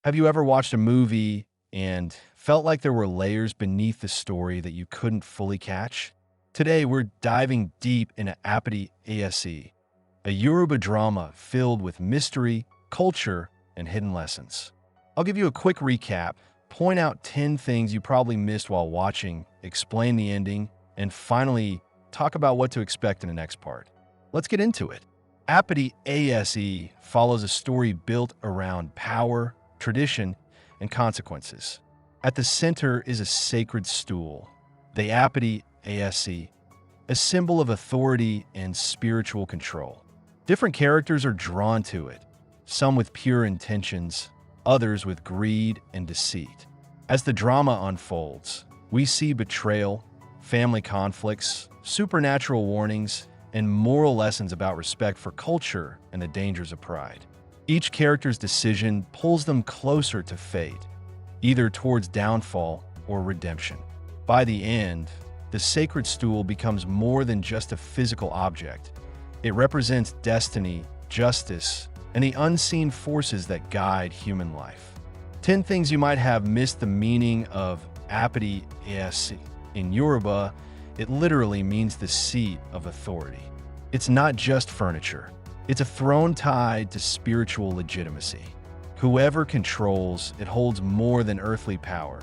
Have you ever watched a movie and felt like there were layers beneath the story that you couldn't fully catch? Today, we're diving deep into Apoti Ase, a Yoruba drama filled with mystery, culture, and hidden lessons. I'll give you a quick recap, point out 10 things you probably missed while watching, explain the ending, and finally, talk about what to expect in the next part. Let's get into it. Apoti Ase follows a story built around power, tradition, and consequences. At the center is a sacred stool, the Apoti Ase, a symbol of authority and spiritual control. Different characters are drawn to it, some with pure intentions, others with greed and deceit. As the drama unfolds, we see betrayal, family conflicts, supernatural warnings, and moral lessons about respect for culture and the dangers of pride. Each character's decision pulls them closer to fate, either towards downfall or redemption. By the end, the sacred stool becomes more than just a physical object. It represents destiny, justice, and the unseen forces that guide human life. 10 things you might have missed the meaning of Apoti Ase. In Yoruba, it literally means the seat of authority. It's not just furniture. It's a throne tied to spiritual legitimacy. Whoever controls it holds more than earthly power.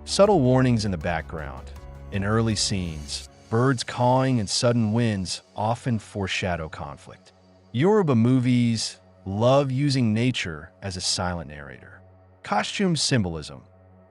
Subtle warnings in the background. In early scenes, birds cawing and sudden winds often foreshadow conflict. Yoruba movies love using nature as a silent narrator. Costume symbolism.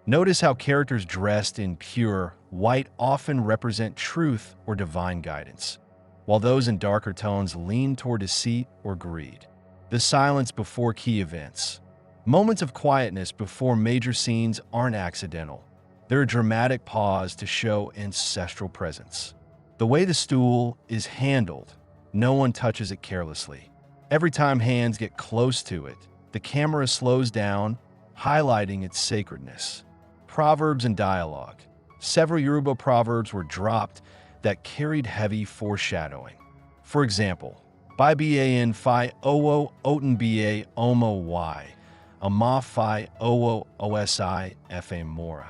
Notice how characters dressed in pure white often represent truth or divine guidance, while those in darker tones lean toward deceit or greed. The silence before key events. Moments of quietness before major scenes aren't accidental. They're a dramatic pause to show ancestral presence. The way the stool is handled, no one touches it carelessly. Every time hands get close to it, the camera slows down, highlighting its sacredness. Proverbs and dialogue. Several Yoruba proverbs were dropped that carried heavy foreshadowing. For example, Biban fi owo oten ba omo y, ama fi owo osi fa mora,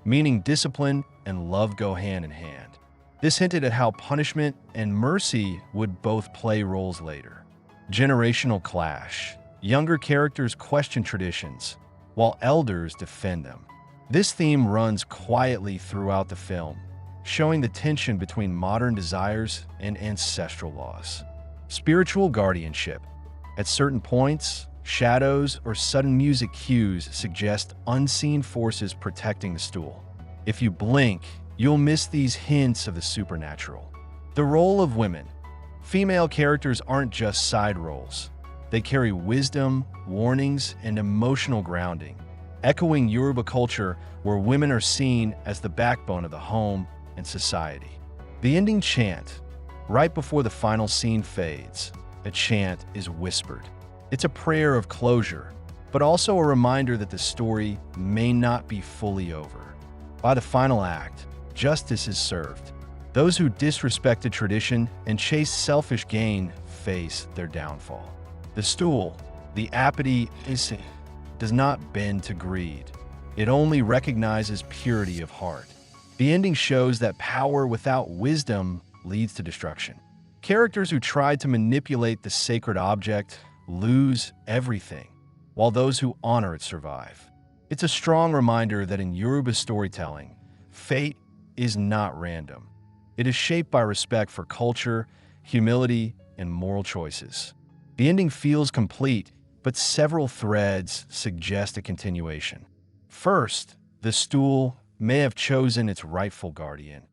meaning discipline and love go hand in hand. This hinted at how punishment and mercy would both play roles later. Generational clash. Younger characters question traditions, while elders defend them. This theme runs quietly throughout the film, showing the tension between modern desires and ancestral laws. Spiritual guardianship. At certain points, shadows or sudden music cues suggest unseen forces protecting the stool. If you blink, you'll miss these hints of the supernatural. The role of women. Female characters aren't just side roles. They carry wisdom, warnings, and emotional grounding, echoing Yoruba culture where women are seen as the backbone of the home and society. The ending chant. Right before the final scene fades, a chant is whispered. It's a prayer of closure, but also a reminder that the story may not be fully over. By the final act, justice is served. Those who disrespected tradition and chase selfish gain face their downfall. The stool, the Apoti Ase, does not bend to greed. It only recognizes purity of heart. The ending shows that power without wisdom leads to destruction. Characters who try to manipulate the sacred object lose everything, while those who honor it survive. It's a strong reminder that in Yoruba storytelling, fate is not random. It is shaped by respect for culture, humility, and moral choices. The ending feels complete, but several threads suggest a continuation. First, the stool may have chosen its rightful guardian,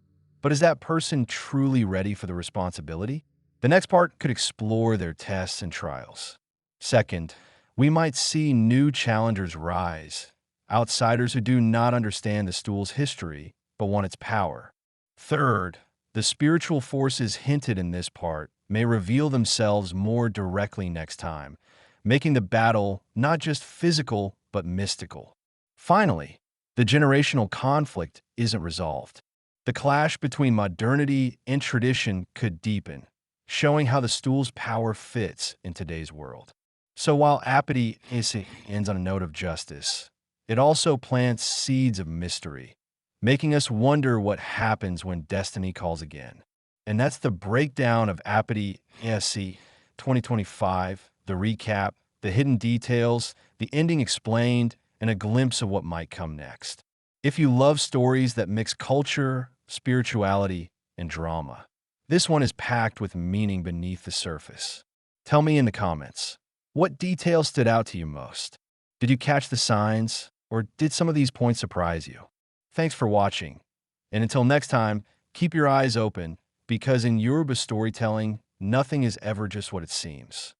but is that person truly ready for the responsibility? The next part could explore their tests and trials. Second, we might see new challengers rise, outsiders who do not understand the stool's history but want its power. Third, the spiritual forces hinted in this part may reveal themselves more directly next time, making the battle not just physical but mystical. Finally, the generational conflict isn't resolved. The clash between modernity and tradition could deepen, showing how the stool's power fits in today's world. So while Apoti Ase ends on a note of justice, it also plants seeds of mystery, making us wonder what happens when destiny calls again. And that's the breakdown of Apoti Ase 2025, the recap, the hidden details, the ending explained, and a glimpse of what might come next. If you love stories that mix culture, spirituality, and drama, this one is packed with meaning beneath the surface. Tell me in the comments, what details stood out to you most? Did you catch the signs, or did some of these points surprise you? Thanks for watching, and until next time, keep your eyes open, because in Yoruba storytelling, nothing is ever just what it seems.